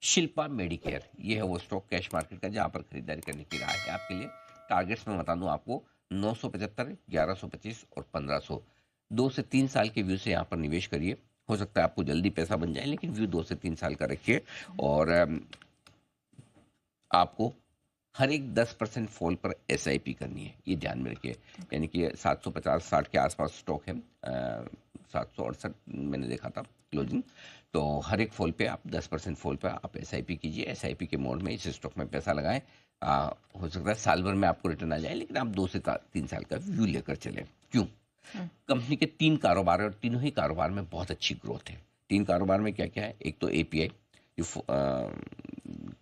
Shilpa Medicare, ये है वो स्टॉक कैश मार्केट का जहाँ पर खरीदारी करने की राय है आपके लिए। टारगेट्स में बता दूं आपको, 975, 1125 और 1500। 2 से 3 साल के व्यू से यहाँ पर निवेश करिए। हो सकता है आपको जल्दी पैसा बन जाए, लेकिन व्यू 2 से 3 साल का रखिए। और आपको हर एक 10% फॉल पर एसआईपी करनी है, ये ध्यान में रखिए। यानी कि 750-60 के आसपास स्टॉक है, 768 मैंने देखा था क्लोजिंग। तो हर एक फॉल पे आप 10% फॉल पे आप एसआईपी कीजिए। एसआईपी के मोड में इस स्टॉक में पैसा लगाएं। हो सकता है साल भर में आपको रिटर्न आ जाए, लेकिन आप 2 से 3 साल का व्यू लेकर चलें। क्यों? हम्म, कंपनी के 3 कारोबार है और तीनों ही कारोबार में बहुत अच्छी ग्रोथ है। 3 कारोबार में क्या क्या है? एक तो एपीआई, जो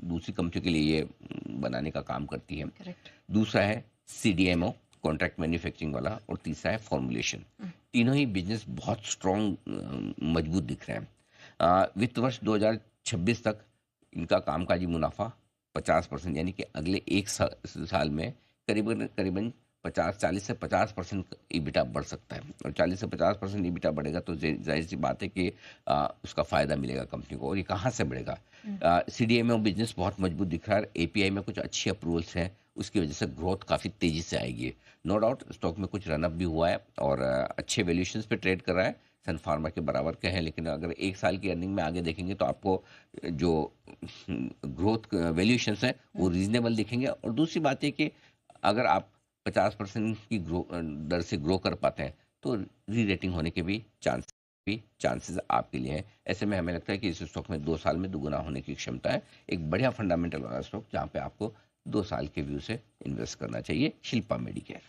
दूसरी कंपनी के लिए ये बनाने का काम करती है। करेक्ट। दूसरा है सीडीएमओ, कॉन्ट्रैक्ट मैन्युफैक्चरिंग वाला। और तीसरा है फॉर्मुलेशन। तीनों ही बिजनेस बहुत स्ट्रॉन्ग, मजबूत दिख रहे हैं। वित्त वर्ष 2026 तक इनका कामकाजी मुनाफा 50%, यानी कि अगले एक साल में करीबन करीबन 40 से 50% ईबिटा बढ़ सकता है। और 40 से 50% ईबिटा बढ़ेगा तो जाहिर सी बात है कि उसका फ़ायदा मिलेगा कंपनी को। और ये कहाँ से बढ़ेगा? सीडीएमओ बिजनेस बहुत मजबूत दिख रहा है। एपीआई में कुछ अच्छी अप्रूवल्स हैं, उसकी वजह से ग्रोथ काफ़ी तेज़ी से आएगी। नो डाउट स्टॉक में कुछ रनअप भी हुआ है और अच्छे वैल्यूएशंस पे ट्रेड कर रहा है। सन फार्मा के बराबर के हैं, लेकिन अगर एक साल की अर्निंग में आगे देखेंगे तो आपको जो ग्रोथ वैल्यूएशंस हैं वो रीजनेबल दिखेंगे। और दूसरी बात है कि अगर आप 50% की ग्रो दर से ग्रो कर पाते हैं तो री रेटिंग होने के भी चांसेस आपके लिए हैं। ऐसे में हमें लगता है कि इस स्टॉक में 2 साल में दुगुना होने की क्षमता है। एक बढ़िया फंडामेंटल वाला स्टॉक जहाँ पे आपको 2 साल के व्यू से इन्वेस्ट करना चाहिए, शिल्पा मेडिकेयर।